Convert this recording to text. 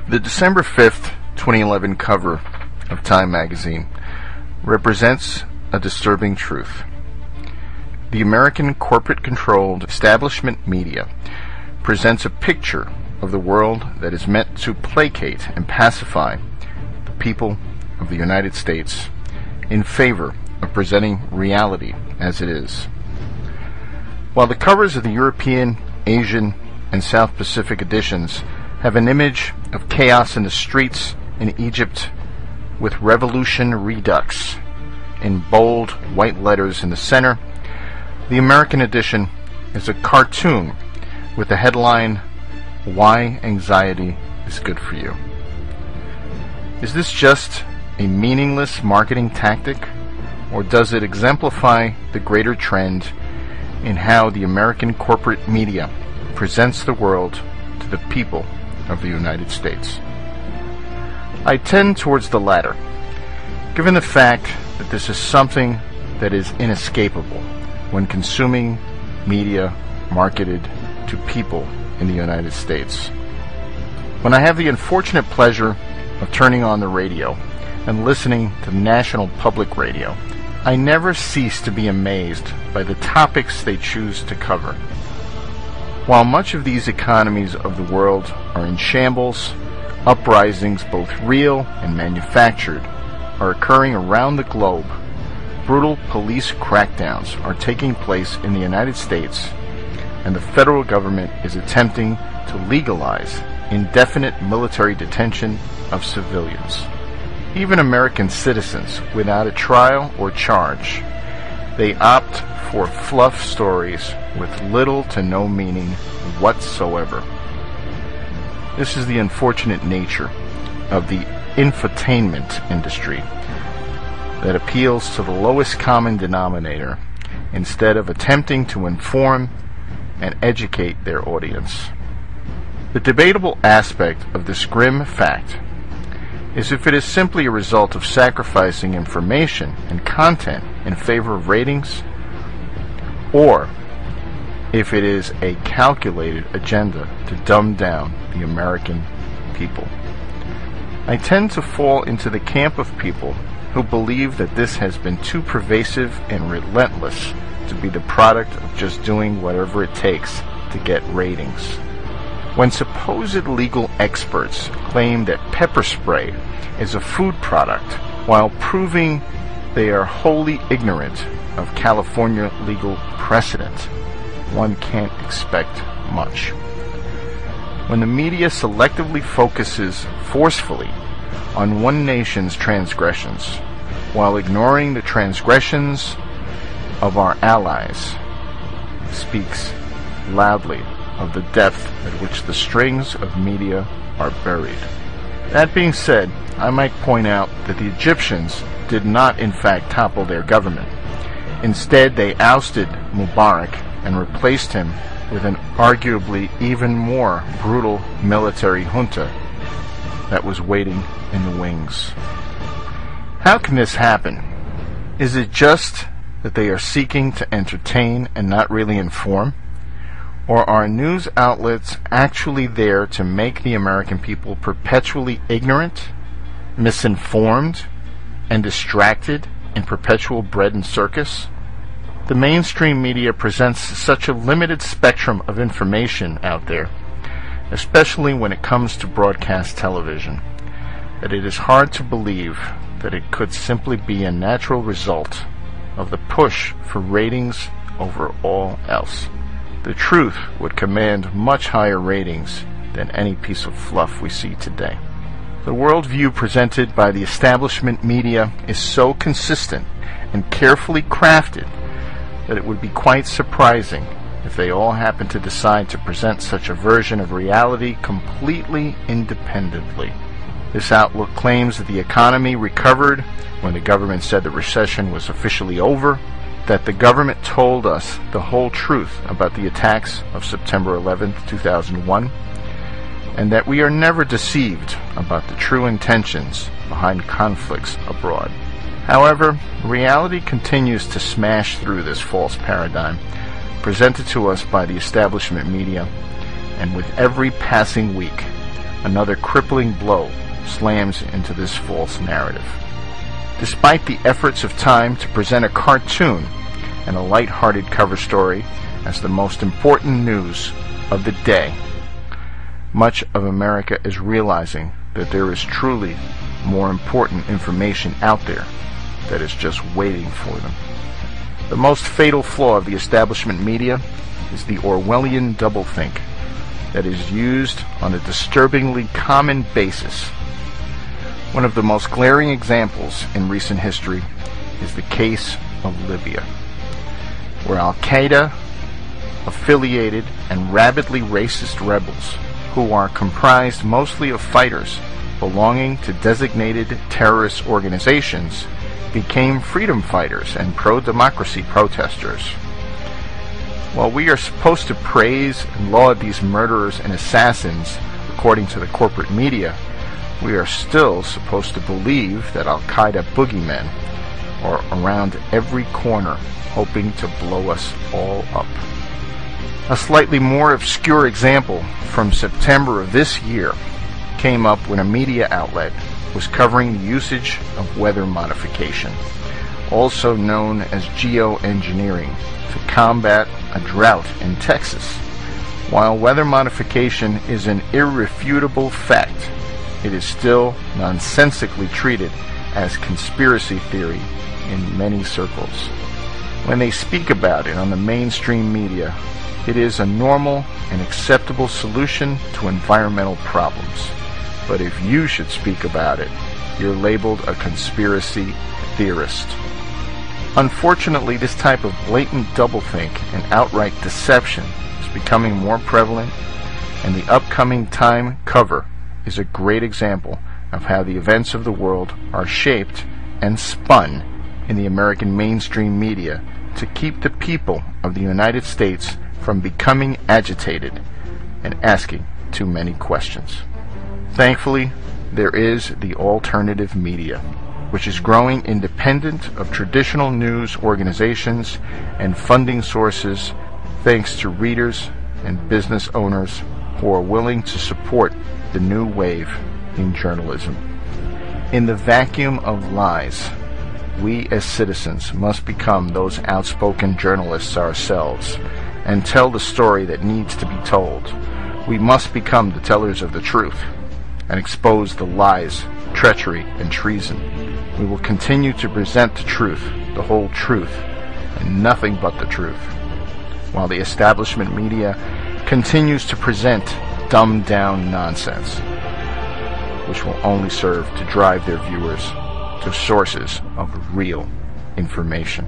The December 5th, 2011 cover of Time magazine represents a disturbing truth. The American corporate-controlled establishment media presents a picture of the world that is meant to placate and pacify the people of the United States in favor of presenting reality as it is. While the covers of the European, Asian, and South Pacific editions have an image of chaos in the streets in Egypt with Revolution Redux in bold white letters in the center, the American edition is a cartoon with the headline, "Why Anxiety is Good for You." Is this just a meaningless marketing tactic, or does it exemplify the greater trend in how the American corporate media presents the world to the people of the United States? I tend towards the latter, given the fact that this is something that is inescapable when consuming media marketed to people in the United States. When I have the unfortunate pleasure of turning on the radio and listening to National Public Radio, I never cease to be amazed by the topics they choose to cover. While much of these economies of the world are in shambles, uprisings, both real and manufactured, are occurring around the globe. Brutal police crackdowns are taking place in the United States, and the federal government is attempting to legalize indefinite military detention of civilians, even American citizens, without a trial or charge. They opt for fluff stories with little to no meaning whatsoever. This is the unfortunate nature of the infotainment industry that appeals to the lowest common denominator instead of attempting to inform and educate their audience. The debatable aspect of this grim fact is if it is simply a result of sacrificing information and content in favor of ratings, or if it is a calculated agenda to dumb down the American people. I tend to fall into the camp of people who believe that this has been too pervasive and relentless to be the product of just doing whatever it takes to get ratings. When supposed legal experts claim that pepper spray is a food product while proving they are wholly ignorant of California legal precedent, one can't expect much. When the media selectively focuses forcefully on one nation's transgressions while ignoring the transgressions of our allies, speaks loudly of the depth at which the strings of media are buried. That being said, I might point out that the Egyptians did not in fact topple their government. Instead, they ousted Mubarak and replaced him with an arguably even more brutal military junta that was waiting in the wings. How can this happen? Is it just that they are seeking to entertain and not really inform? Or are news outlets actually there to make the American people perpetually ignorant, misinformed, and distracted in perpetual bread and circus? The mainstream media presents such a limited spectrum of information out there, especially when it comes to broadcast television, that it is hard to believe that it could simply be a natural result of the push for ratings over all else. The truth would command much higher ratings than any piece of fluff we see today. The worldview presented by the establishment media is so consistent and carefully crafted that it would be quite surprising if they all happened to decide to present such a version of reality completely independently. This outlook claims that the economy recovered when the government said the recession was officially over, that the government told us the whole truth about the attacks of September 11, 2001, and that we are never deceived about the true intentions behind conflicts abroad. However, reality continues to smash through this false paradigm presented to us by the establishment media, and with every passing week, another crippling blow slams into this false narrative. Despite the efforts of Time to present a cartoon and a light-hearted cover story as the most important news of the day, much of America is realizing that there is truly more important information out there that is just waiting for them. The most fatal flaw of the establishment media is the Orwellian doublethink that is used on a disturbingly common basis. One of the most glaring examples in recent history is the case of Libya, where Al-Qaeda affiliated and rabidly racist rebels, who are comprised mostly of fighters belonging to designated terrorist organizations, became freedom fighters and pro-democracy protesters. While we are supposed to praise and laud these murderers and assassins according to the corporate media, we are still supposed to believe that Al-Qaeda boogeymen are around every corner hoping to blow us all up. A slightly more obscure example from September of this year came up when a media outlet was covering the usage of weather modification, also known as geoengineering, to combat a drought in Texas. While weather modification is an irrefutable fact, it is still nonsensically treated as conspiracy theory in many circles. When they speak about it on the mainstream media, it is a normal and acceptable solution to environmental problems. But if you should speak about it, you're labeled a conspiracy theorist. Unfortunately, this type of blatant doublethink and outright deception is becoming more prevalent, and the upcoming Time cover is a great example of how the events of the world are shaped and spun in the American mainstream media to keep the people of the United States from becoming agitated and asking too many questions. Thankfully, there is the alternative media, which is growing independent of traditional news organizations and funding sources, thanks to readers and business owners who are willing to support the new wave in journalism. In the vacuum of lies, we as citizens must become those outspoken journalists ourselves and tell the story that needs to be told. We must become the tellers of the truth and expose the lies, treachery, and treason. We will continue to present the truth, the whole truth, and nothing but the truth, while the establishment media continues to present dumbed-down nonsense, which will only serve to drive their viewers to sources of real information.